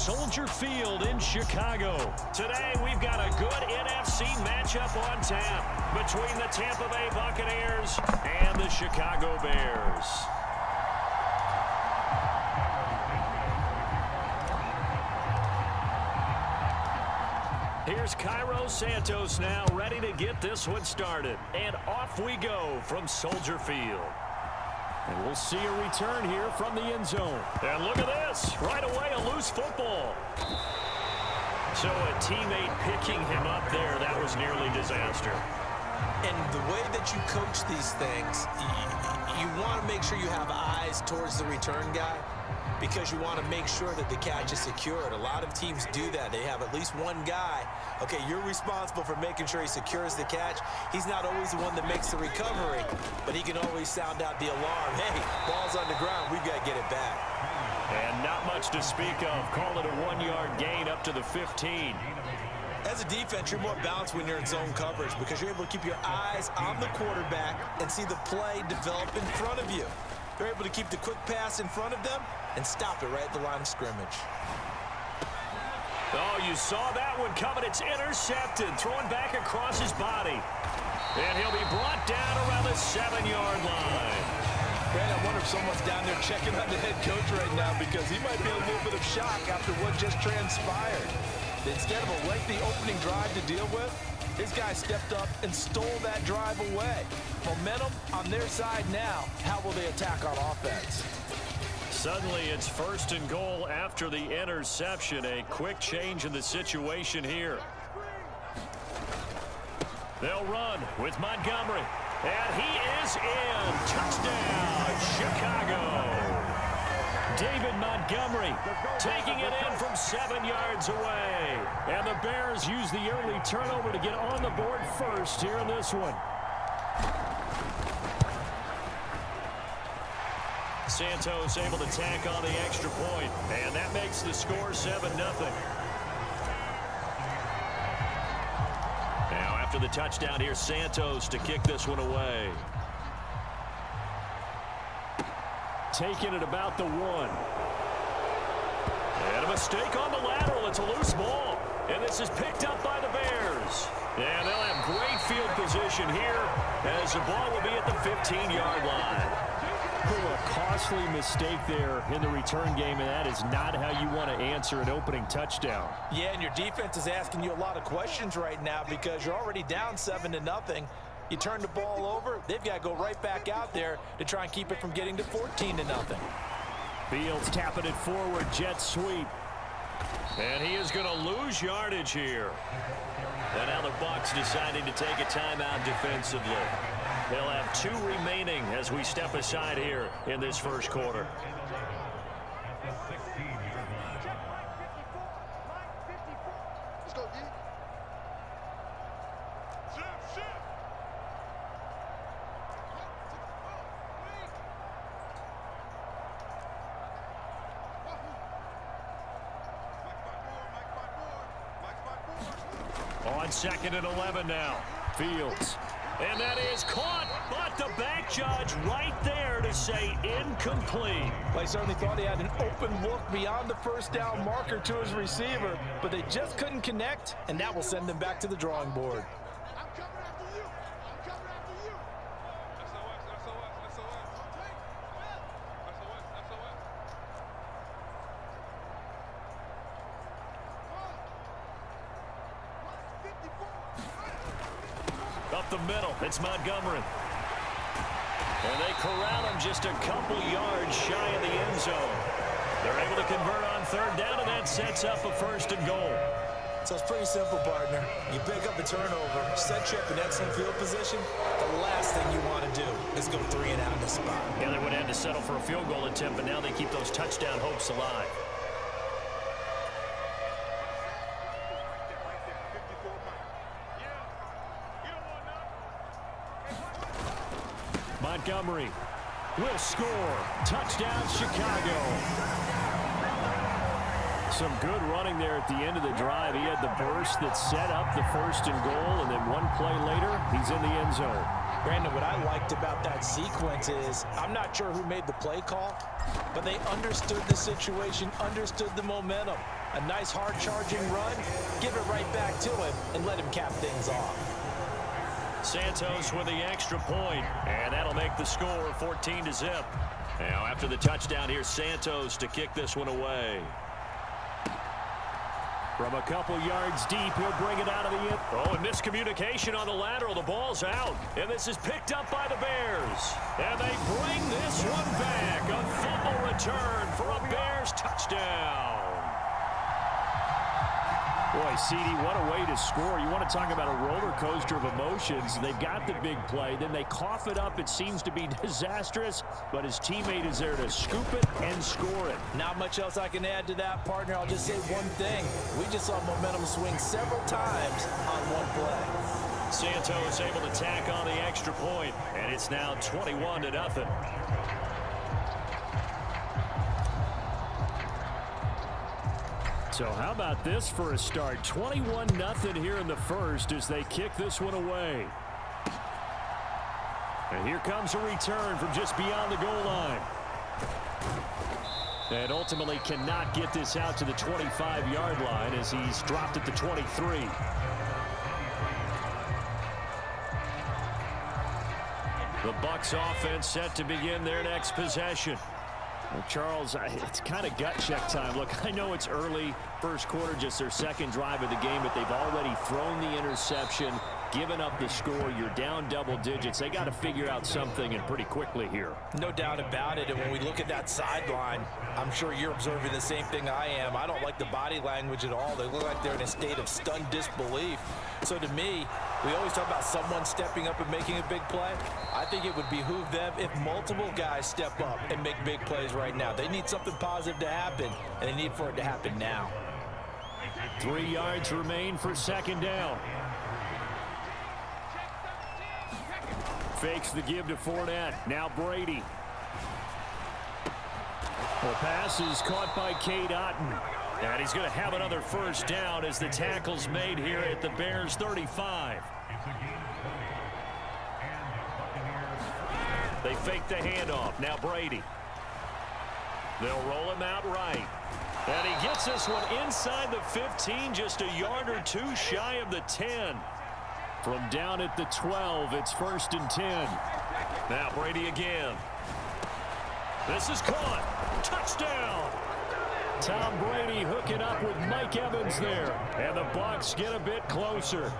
Soldier Field in Chicago. Today, we've got a good NFC matchup on tap between the Tampa Bay Buccaneers and the Chicago Bears. Here's Cairo Santos now ready to get this one started. And off we go from Soldier Field. And we'll see a return here from the end zone. And look at this. Right away, a loose football. So a teammate picking him up there, that was nearly disaster. And the way that you coach these things, you want to make sure you have eyes towards the return guy because you want to make sure that the catch is secured. A lot of teams do that. They have at least one guy. Okay, you're responsible for making sure he secures the catch. He's not always the one that makes the recovery, but he can always sound out the alarm. Hey, ball's on the ground. We've got to get it back. And not much to speak of. Call it a 1-yard gain up to the 15. As a defense, you're more balanced when you're in zone coverage because you're able to keep your eyes on the quarterback and see the play develop in front of you. You're able to keep the quick pass in front of them and stop it right at the line of scrimmage. Oh, you saw that one coming. It's intercepted, thrown back across his body. And he'll be brought down around the 7-yard line. Man, I wonder if someone's down there checking on the head coach right now because he might be in a little bit of shock after what just transpired. Instead of a lengthy opening drive to deal with, his guy stepped up and stole that drive away. Momentum on their side now. How will they attack on offense? Suddenly, it's 1st and goal after the interception. A quick change in the situation here. They'll run with Montgomery. And he is in. Touchdown, Chicago. David Montgomery taking it in from 7 yards away. And the Bears use the early turnover to get on the board first here in this one. Santos able to tack on the extra point. And that makes the score 7-0. Now after the touchdown, here's Santos to kick this one away. Taking it about the 1. And a mistake on the lateral. It's a loose ball. And this is picked up by the Bears. And they'll have great field position here as the ball will be at the 15-yard line. A costly mistake there in the return game, and that is not how you want to answer an opening touchdown. Yeah, and your defense is asking you a lot of questions right now because you're already down 7-0. You turn the ball over, they've got to go right back out there to try and keep it from getting to 14-0. Fields tapping it forward, jet sweep. And he is going to lose yardage here. And now the Bucs deciding to take a timeout defensively. They'll have 2 remaining as we step aside here in this first quarter. On 2nd and 11 now. Fields. And that is caught, but the back judge right there to say incomplete. They certainly thought he had an open look beyond the first down marker to his receiver, but they just couldn't connect, and that will send them back to the drawing board. Up the middle, it's Montgomery. And they corral him just a couple yards shy of the end zone. They're able to convert on 3rd down, and that sets up a 1st and goal. So it's pretty simple, partner. You pick up a turnover, set you up in excellent field position. The last thing you want to do is go 3 and out in the spot. Yeah, they would have to settle for a field goal attempt, but now they keep those touchdown hopes alive. Montgomery will score. Touchdown, Chicago. Some good running there at the end of the drive. He had the burst that set up the 1st and goal, and then one play later, he's in the end zone. Brandon, what I liked about that sequence is I'm not sure who made the play call, but they understood the situation, understood the momentum. A nice hard charging run, give it right back to him and let him cap things off. Santos with the extra point, and that'll make the score 14-0. Now after the touchdown, here's Santos to kick this one away. From a couple yards deep, he'll bring it out of the end. Oh, and miscommunication on the lateral. The ball's out, and this is picked up by the Bears. And they bring this one back. A fumble return for a Bears touchdown. Boy, CD, what a way to score. You want to talk about a roller coaster of emotions. They've got the big play. Then they cough it up. It seems to be disastrous, but his teammate is there to scoop it and score it. Not much else I can add to that, partner. I'll just say one thing. We just saw momentum swing several times on one play. Santos able to tack on the extra point, and it's now 21-0. So how about this for a start? 21-0 here in the first as they kick this one away. And here comes a return from just beyond the goal line. And ultimately cannot get this out to the 25-yard line as he's dropped at the 23. The Bucs offense set to begin their next possession. Well, Charles, it's kind of gut check time. Look, I know it's early, first quarter, just their second drive of the game, but they've already thrown the interception, given up the score. You're down double digits. They got to figure out something, and pretty quickly here. No doubt about it. And when we look at that sideline, I'm sure you're observing the same thing I am. I don't like the body language at all. They look like they're in a state of stunned disbelief. So to me, we always talk about someone stepping up and making a big play. I think it would behoove them if multiple guys step up and make big plays right now. They need something positive to happen, and they need for it to happen now. 3 yards remain for second down. Fakes the give to Fournette. Now Brady. The pass is caught by Cade Otton. And he's going to have another first down as the tackle's made here at the Bears 35. They fake the handoff. Now Brady. They'll roll him out right. And he gets this one inside the 15, just a yard or two shy of the 10. From down at the 12, it's 1st and 10. Now Brady again. This is caught. Touchdown. Tom Brady hooking up with Mike Evans there. And the Bucs get a bit closer.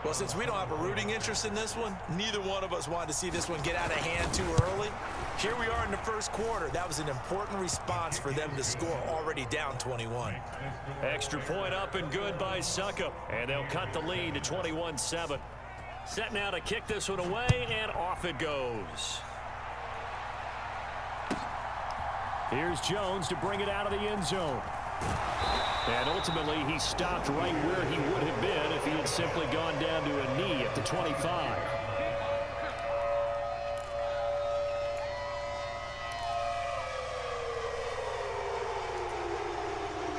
Well, since we don't have a rooting interest in this one, neither one of us wanted to see this one get out of hand too early. Here we are in the first quarter. That was an important response for them to score, already down 21. Extra point up and good by Succop. And they'll cut the lead to 21-7. Set now to kick this one away, and off it goes. Here's Jones to bring it out of the end zone. And ultimately, he stopped right where he would have been if he had simply gone down to a knee at the 25.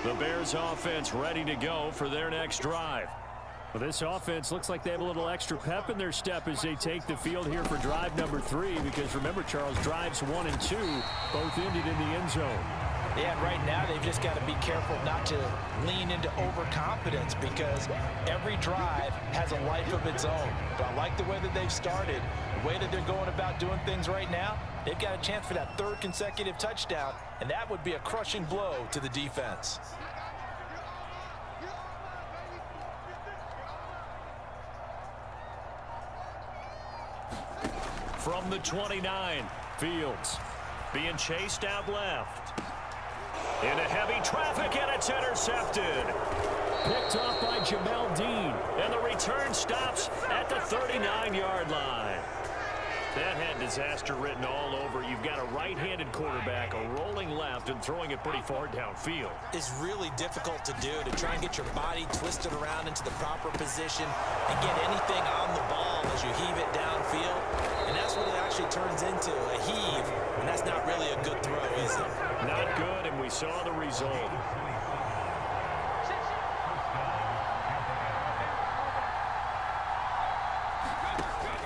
The Bears offense ready to go for their next drive. Well, this offense looks like they have a little extra pep in their step as they take the field here for drive number 3, because remember, Charles, drives 1 and 2 both ended in the end zone. Yeah, and right now they've just got to be careful not to lean into overconfidence, because every drive has a life of its own. But I like the way that they've started, the way that they're going about doing things right now. They've got a chance for that 3rd consecutive touchdown, and that would be a crushing blow to the defense. From the 29, Fields being chased out left. Into heavy traffic, and it's intercepted. Picked off by Jamel Dean, and the return stops at the 39-yard line. That had disaster written all over. You've got a right-handed quarterback, a rolling left, and throwing it pretty far downfield. It's really difficult to do, to try and get your body twisted around into the proper position and get anything on the ball as you heave it downfield. And that's what it actually turns into, a heave. And that's not really a good throw, is it? Not good, and we saw the result.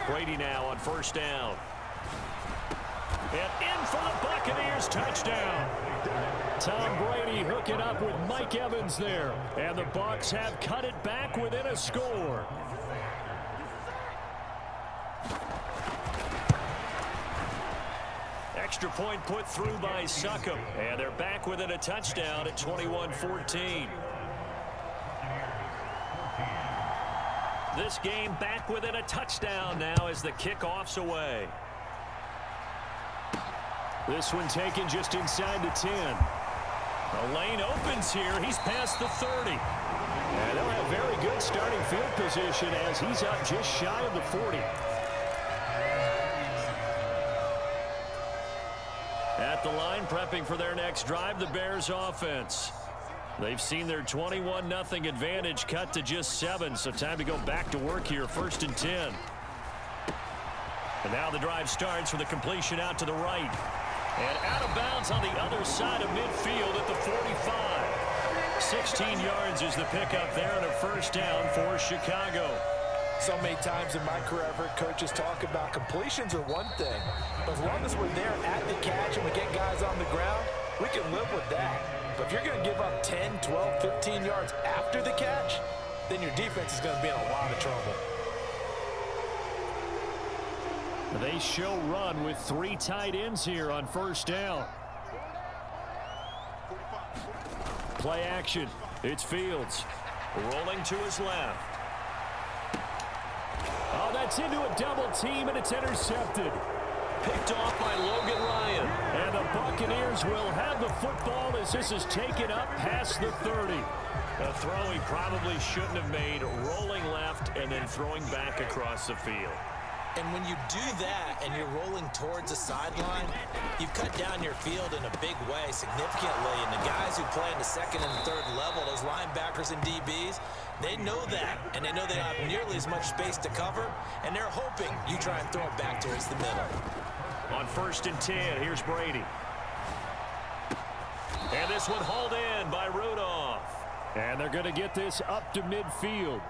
Brady now on first down. And in for the Buccaneers, touchdown. Tom Brady hooking up with Mike Evans there. And the Bucs have cut it back within a score. Extra point put through by Succop. And they're back within a touchdown at 21-14. This game back within a touchdown now as the kickoff's away. This one taken just inside the 10. The lane opens here. He's past the 30. And they'll have very good starting field position as he's up just shy of the 40. At the line, prepping for their next drive, the Bears offense. They've seen their 21-0 advantage cut to just 7, so time to go back to work here, 1st and 10. And now the drive starts with a completion out to the right. And out of bounds on the other side of midfield at the 45. 16 yards is the pickup there and a first down for Chicago. So many times in my career, I've heard coaches talk about completions are one thing, but as long as we're there at the catch and we get guys on the ground, we can live with that. But if you're going to give up 10, 12, 15 yards after the catch, then your defense is going to be in a lot of trouble. They show run with 3 tight ends here on first down. Play action. It's Fields. Rolling to his left. Oh, that's into a double team, and it's intercepted. Picked off by Logan Ryan. And the Buccaneers will have the football as this is taken up past the 30. A throw he probably shouldn't have made, rolling left and then throwing back across the field. And when you do that and you're rolling towards the sideline, you cut down your field in a big way significantly. And the guys who play in the second and third level, those linebackers and DBs, they know that. And they know they don't have nearly as much space to cover. And they're hoping you try and throw it back towards the middle. On 1st and 10, here's Brady. And this one hauled in by Rudolph. And they're going to get this up to midfield.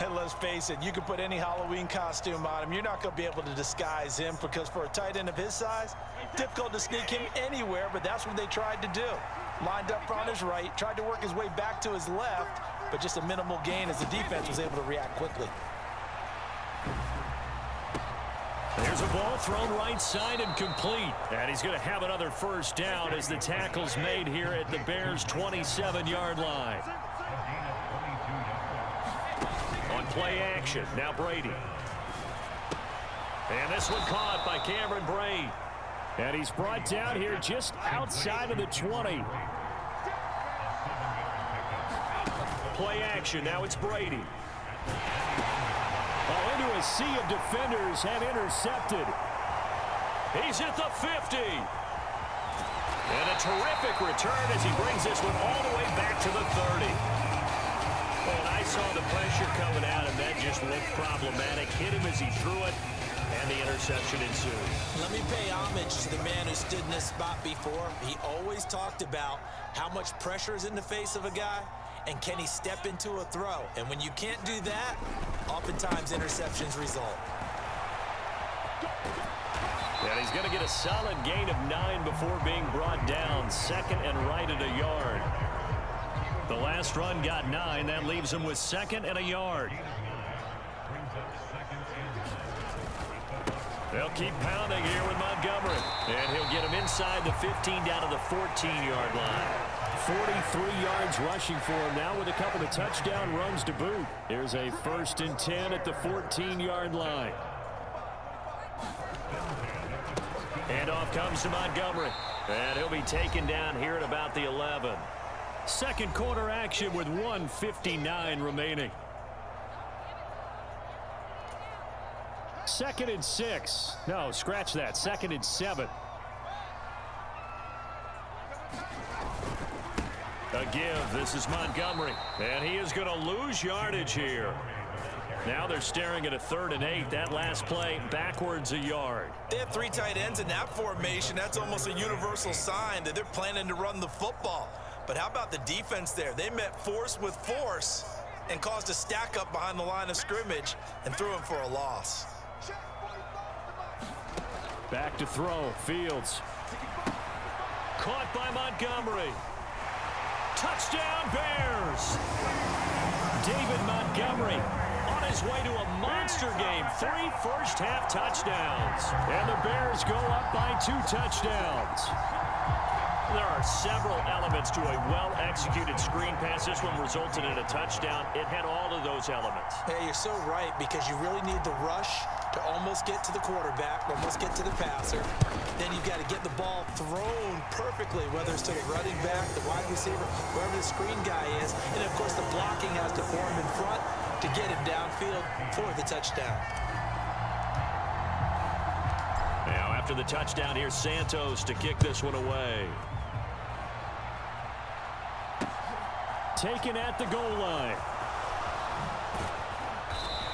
And let's face it, you can put any Halloween costume on him. You're not going to be able to disguise him because for a tight end of his size, difficult to sneak him anywhere, but that's what they tried to do. Lined up on his right, tried to work his way back to his left, but just a minimal gain as the defense was able to react quickly. There's a ball thrown right side and complete. And he's going to have another first down as the tackle's made here at the Bears' 27-yard line. On play action, now Brady. And this one caught by Cameron Brate. And he's brought down here just outside of the 20. Play action, now it's Brady. Oh, into a sea of defenders and intercepted. He's at the 50. And a terrific return as he brings this one all the way back to the 30. And I saw the pressure coming out, and that just looked problematic. Hit him as he threw it, and the interception ensued. Let me pay homage to the man who stood in this spot before. He always talked about how much pressure is in the face of a guy, and can he step into a throw? And when you can't do that, oftentimes interceptions result. And he's going to get a solid gain of 9 before being brought down. Second and right at a yard. The last run got 9. That leaves him with 2nd and a yard. They'll keep pounding here with Montgomery. And he'll get him inside the 15 down to the 14-yard line. 43 yards rushing for him now with a couple of touchdown runs to boot. Here's a 1st and 10 at the 14-yard line. And off comes to Montgomery. And he'll be taken down here at about the 11. Second quarter action with 1:59 remaining. 2nd and 6. No, scratch that. 2nd and 7. A give. This is Montgomery. And he is going to lose yardage here. Now they're staring at a 3rd and 8. That last play backwards a yard. They have 3 tight ends in that formation. That's almost a universal sign that they're planning to run the football. But how about the defense there? They met force with force and caused a stack up behind the line of scrimmage and threw him for a loss. Back to throw. Fields. Caught by Montgomery. Touchdown, Bears! David Montgomery on his way to a monster game. 3 first-half touchdowns. And the Bears go up by 2 touchdowns. There are several elements to a well-executed screen pass. This one resulted in a touchdown. It had all of those elements. Hey, you're so right, because you really need the rush to almost get to the quarterback, almost get to the passer. Then you've got to get the ball thrown perfectly, whether it's to the running back, the wide receiver, wherever the screen guy is. And, of course, the blocking has to form in front to get him downfield for the touchdown. Now, after the touchdown, here's Santos to kick this one away. Taken at the goal line.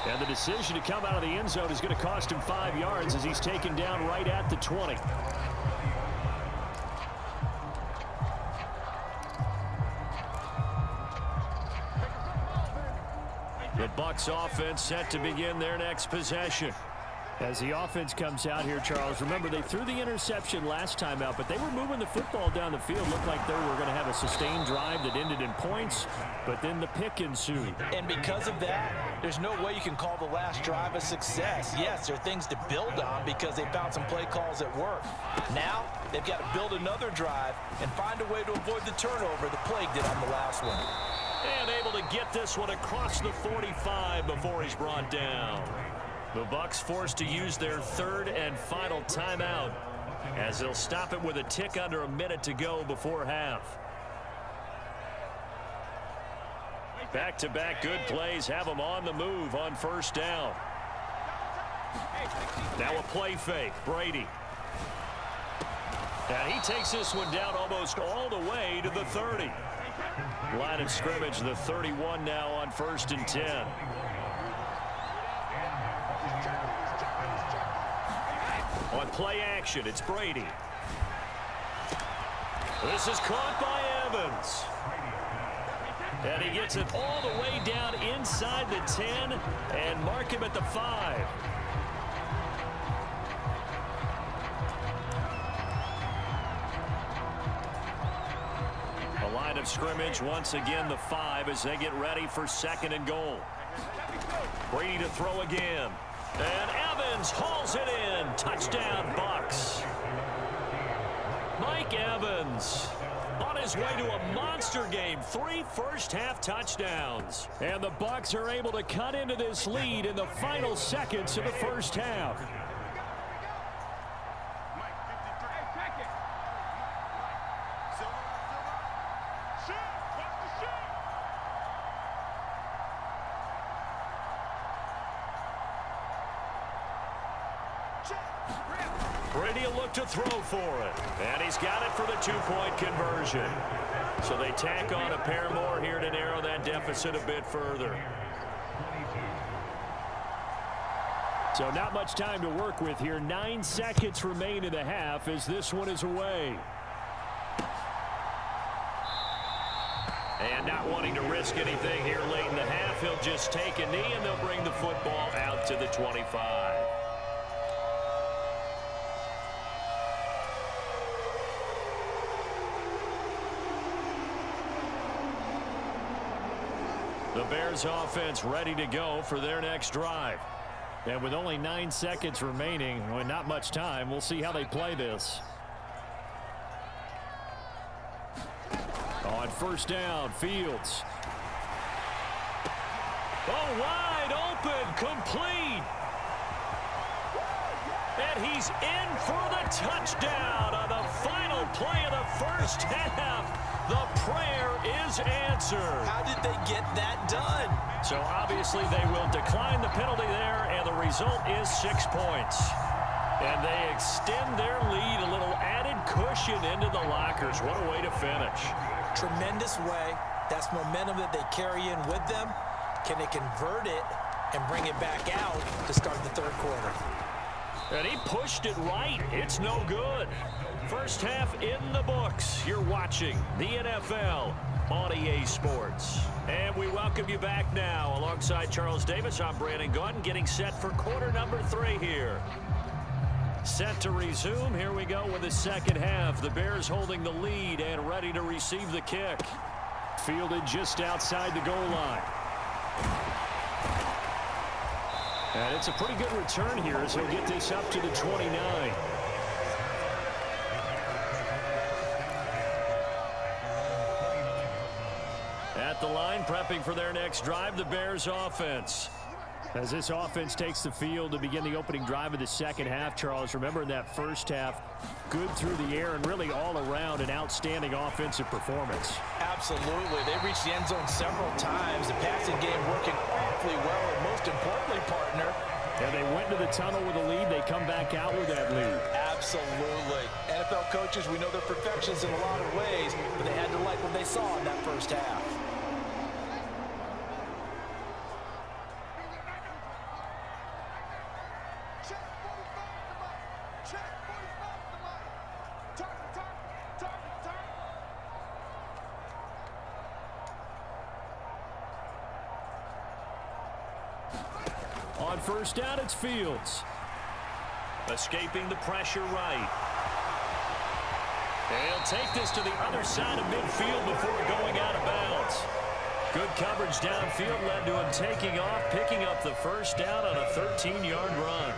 And the decision to come out of the end zone is going to cost him 5 yards as he's taken down right at the 20. The Bucs offense set to begin their next possession. As the offense comes out here, Charles, remember they threw the interception last time out, but they were moving the football down the field. Looked like they were going to have a sustained drive that ended in points, but then the pick ensued. And because of that, there's no way you can call the last drive a success. Yes, there are things to build on because they found some play calls that work. Now, they've got to build another drive and find a way to avoid the turnover the plague did on the last one. And able to get this one across the 45 before he's brought down. The Bucs forced to use their 3rd and final timeout as they'll stop it with a tick under a minute to go before half. Back-to-back good plays have them on the move on first down. Now a play fake. Brady. And he takes this one down almost all the way to the 30. Line of scrimmage, the 31 now on 1st and 10. On play action, it's Brady. This is caught by Evans. And he gets it all the way down inside the 10 and mark him at the 5. A line of scrimmage once again, the 5 as they get ready for 2nd and goal. Brady to throw again. And Evans hauls it in. Touchdown, Bucs. Mike Evans on his way to a monster game. 3 first-half touchdowns. And the Bucs are able to cut into this lead in the final seconds of the first half. Brady will look to throw for it. And he's got it for the 2-point conversion. So they tack on a pair more here to narrow that deficit a bit further. So not much time to work with here. 9 seconds remain in the half as this one is away. And not wanting to risk anything here late in the half, he'll just take a knee and they'll bring the football out to the 25. The Bears offense ready to go for their next drive. And with only 9 seconds remaining, well, not much time, we'll see how they play this. On first down, Fields. Oh, wide open, complete. And he's in for the touchdown on the final play of the first half. The prayer is answered. How did they get that done? So obviously they will decline the penalty there, and the result is 6 points. And they extend their lead, a little added cushion into the lockers. What a way to finish. Tremendous way. That's momentum that they carry in with them. Can they convert it and bring it back out to start the 3rd quarter? And he pushed it right. It's no good. First half in the books. You're watching the NFL on EA Sports. And we welcome you back now. Alongside Charles Davis, I'm Brandon Gaunt, getting set for quarter number 3 here. Set to resume. Here we go with the second half. The Bears holding the lead and ready to receive the kick. Fielded just outside the goal line. And it's a pretty good return here as he'll get this up to the 29. At the line, prepping for their next drive, the Bears offense. As this offense takes the field to begin the opening drive of the second half, Charles, remember in that first half, good through the air and really all around an outstanding offensive performance. Absolutely. They reached the end zone several times. The passing game working awfully well, and most importantly, partner. And they went to the tunnel with a lead. They come back out with that lead. Absolutely. NFL coaches, we know they're perfectionists in a lot of ways, but they had to like what they saw in that first half. On first down, it's Fields. Escaping the pressure right. And he'll take this to the other side of midfield before going out of bounds. Good coverage downfield led to him taking off, picking up the first down on a 13-yard run.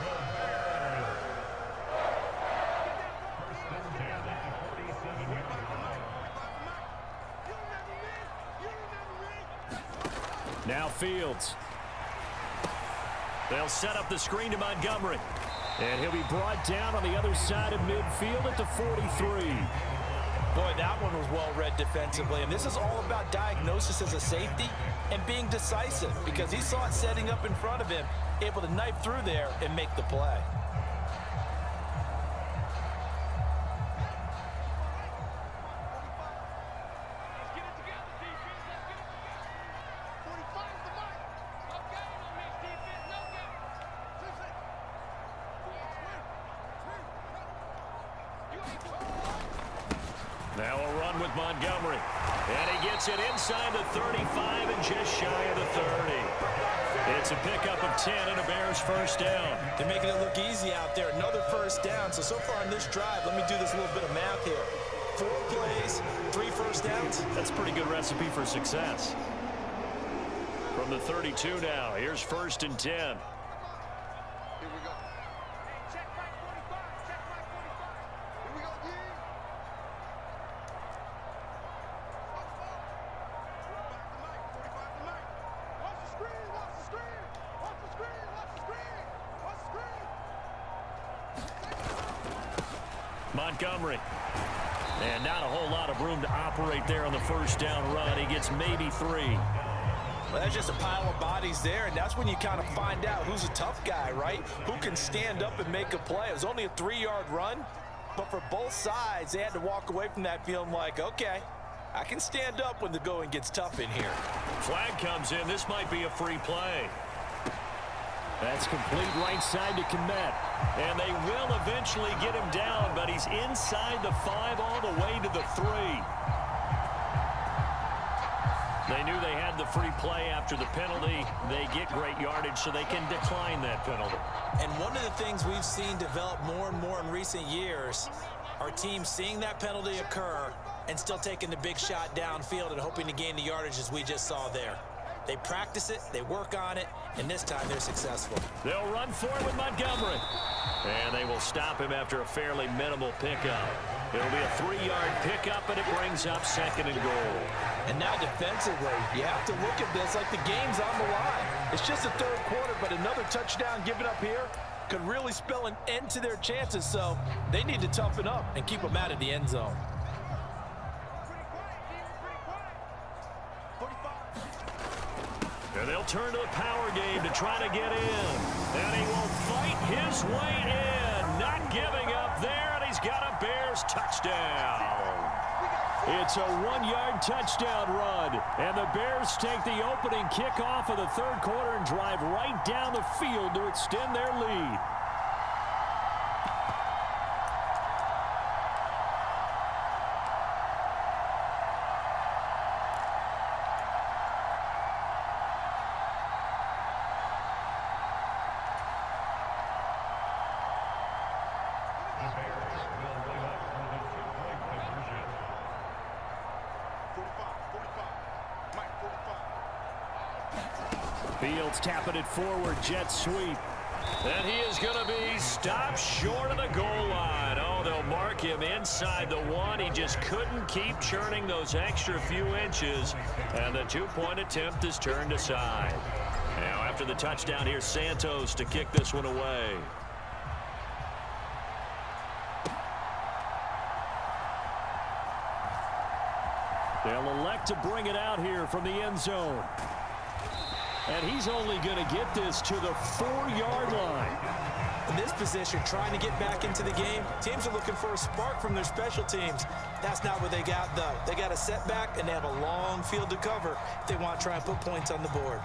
Now Fields. They'll set up the screen to Montgomery. And he'll be brought down on the other side of midfield at the 43. Boy, that one was well read defensively. And this is all about diagnosis as a safety and being decisive, because he saw it setting up in front of him, able to knife through there and make the play. Now a run with Montgomery. And he gets it inside the 35 and just shy of the 30. It's a pickup of 10 and a Bears first down. They're making it look easy out there. Another first down. So far in this drive, let me do this little bit of math here. 4 plays, 3 first downs. That's a pretty good recipe for success. From the 32 now, here's first and 10. Montgomery. And not a whole lot of room to operate there on the first down run. He gets maybe 3. Well, that's just a pile of bodies there, and that's when you kind of find out who's a tough guy, right? Who can stand up and make a play. It was only a 3-yard run, but for both sides, they had to walk away from that feeling like, okay, I can stand up when the going gets tough in here. Flag comes in. This might be a free play. That's complete right side to Komet. And they will eventually get him down, but he's inside the 5 all the way to the 3. They knew they had the free play after the penalty. They get great yardage, so they can decline that penalty. And one of the things we've seen develop more and more in recent years are teams seeing that penalty occur and still taking the big shot downfield and hoping to gain the yardage as we just saw there. They practice it, they work on it, and this time they're successful. They'll run for it with Montgomery. And they will stop him after a fairly minimal pickup. It'll be a 3-yard pickup, and it brings up second and goal. And now defensively, you have to look at this like the game's on the line. It's just the third quarter, but another touchdown given up here could really spell an end to their chances, so they need to toughen up and keep them out of the end zone. And they'll turn to the power game to try to get in. And he will fight his way in. Not giving up there, and he's got a Bears touchdown. It's a 1-yard touchdown run. And the Bears take the opening kickoff of the third quarter and drive right down the field to extend their lead. Fields tapping it forward, jet sweep. And he is going to be stopped short of the goal line. Oh, they'll mark him inside the 1. He just couldn't keep churning those extra few inches. And the 2-point attempt is turned aside. Now after the touchdown, here's Santos to kick this one away. They'll elect to bring it out here from the end zone. And he's only going to get this to the 4-yard line. In this position, trying to get back into the game, teams are looking for a spark from their special teams. That's not what they got, though. They got a setback, and they have a long field to cover if they want to try and put points on the board.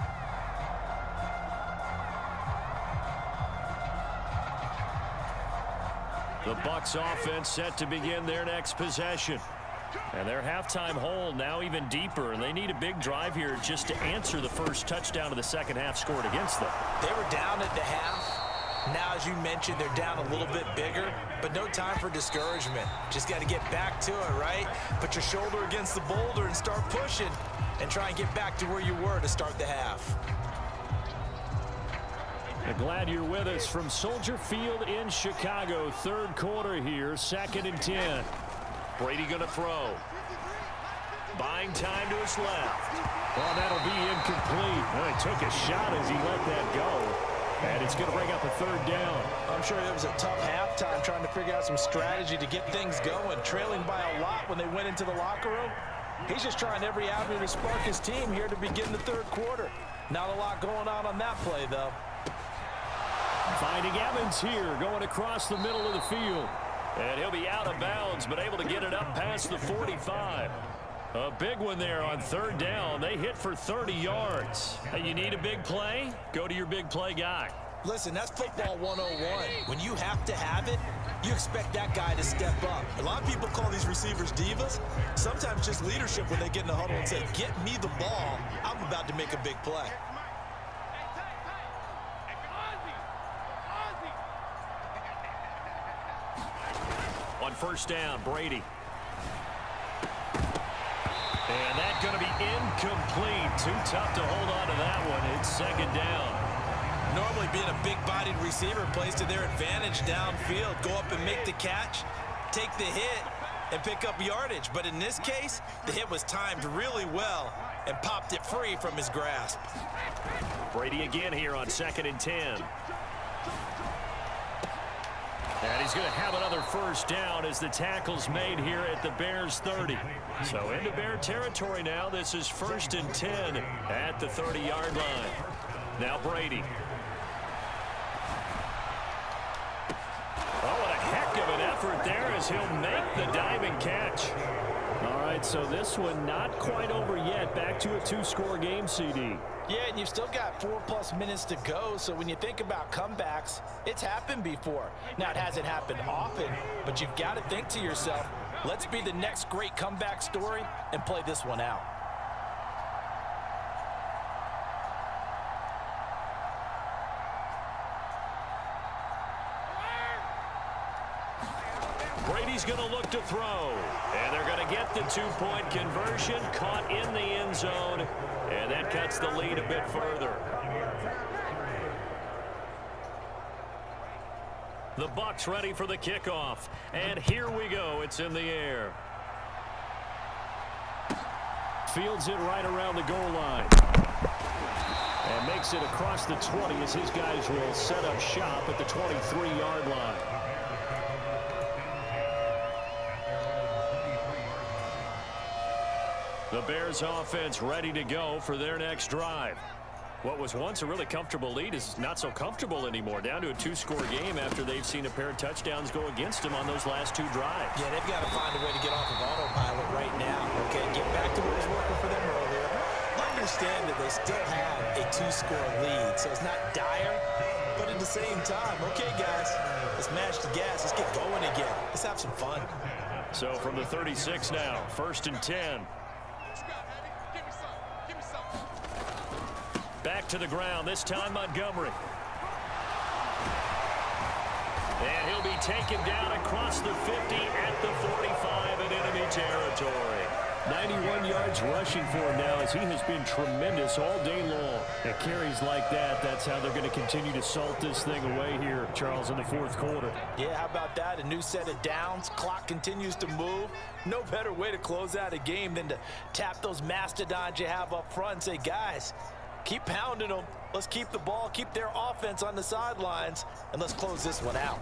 The Bucs offense set to begin their next possession. And their halftime hole now even deeper, and they need a big drive here just to answer the first touchdown of the second half scored against them. They were down at the half. Now, as you mentioned, they're down a little bit bigger, but no time for discouragement. Just got to get back to it, right? Put your shoulder against the boulder and start pushing and try and get back to where you were to start the half. I'm glad you're with us from Soldier Field in Chicago. Third quarter here, 2nd and 10. Brady going to throw. Buying time to his left. Well, that'll be incomplete. Well, he took a shot as he let that go. And it's going to bring up a 3rd down. I'm sure it was a tough halftime trying to figure out some strategy to get things going. Trailing by a lot when they went into the locker room. He's just trying every avenue to spark his team here to begin the 3rd quarter. Not a lot going on that play, though. Finding Evans here, going across the middle of the field. And he'll be out of bounds, but able to get it up past the 45. A big one there on 3rd down. They hit for 30 yards. Hey, you need a big play? Go to your big play guy. Listen, that's football 101. When you have to have it, you expect that guy to step up. A lot of people call these receivers divas. Sometimes just leadership when they get in the huddle and say, get me the ball. I'm about to make a big play. On 1st down, Brady. And that's going to be incomplete. Too tough to hold on to that one. It's 2nd down. Normally being a big-bodied receiver plays to their advantage downfield. Go up and make the catch, take the hit, and pick up yardage. But in this case, the hit was timed really well and popped it free from his grasp. Brady again here on 2nd and 10. And he's going to have another 1st down as the tackle's made here at the Bears 30. So into Bear territory now. This is 1st and 10 at the 30-yard line. Now Brady. Oh, what a heck of an effort there as he'll make the diving catch. All right, so this one not quite over yet. Back to a 2-score game, CD. Yeah, and you've still got 4+ minutes to go, so when you think about comebacks, it's happened before. Now, it hasn't happened often, but you've got to think to yourself, let's be the next great comeback story and play this one out. Brady's going to look to throw, and they're going to get the 2-point conversion, caught in the end zone, and that cuts the lead a bit further. The Bucs ready for the kickoff, and here we go. It's in the air. Fields it right around the goal line. And makes it across the 20 as his guys will set up shop at the 23-yard line. The Bears offense ready to go for their next drive. What was once a really comfortable lead is not so comfortable anymore. Down to a 2-score game after they've seen a pair of touchdowns go against them on those last 2 drives. Yeah, they've got to find a way to get off of autopilot right now. Okay, get back to what was working for them earlier. Understand that they still have a 2-score lead, so it's not dire. But at the same time, okay, guys, let's mash the gas. Let's get going again. Let's have some fun. So from the 36 now, 1st and 10. Back to the ground, this time Montgomery. And he'll be taken down across the 50 at the 45 in enemy territory. 91 yards rushing for him now as he has been tremendous all day long. And carries like that, that's how they're going to continue to salt this thing away here, Charles, in the fourth quarter. Yeah, how about that? A new set of downs. Clock continues to move. No better way to close out a game than to tap those mastodons you have up front and say, guys, keep pounding them. Let's keep the ball, keep their offense on the sidelines, and let's close this one out.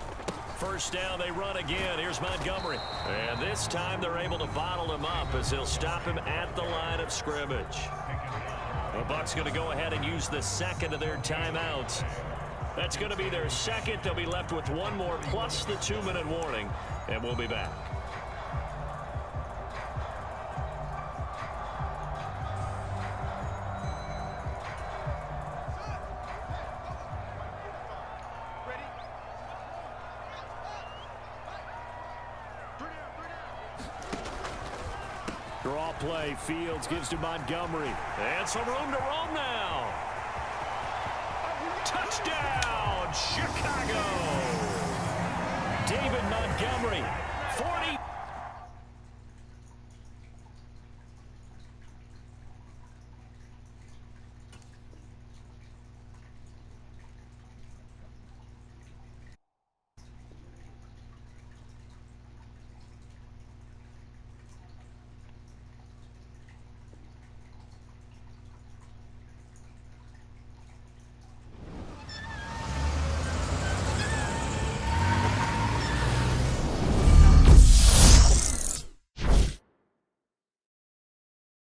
First down, they run again. Here's Montgomery. And this time they're able to bottle him up as they'll stop him at the line of scrimmage. The Bucs going to go ahead and use the second of their timeouts. That's going to be their second. They'll be left with one more plus the 2-minute warning, and we'll be back. Draw play. Fields gives to Montgomery. And some room to roam now. Touchdown, Chicago. David Montgomery, 40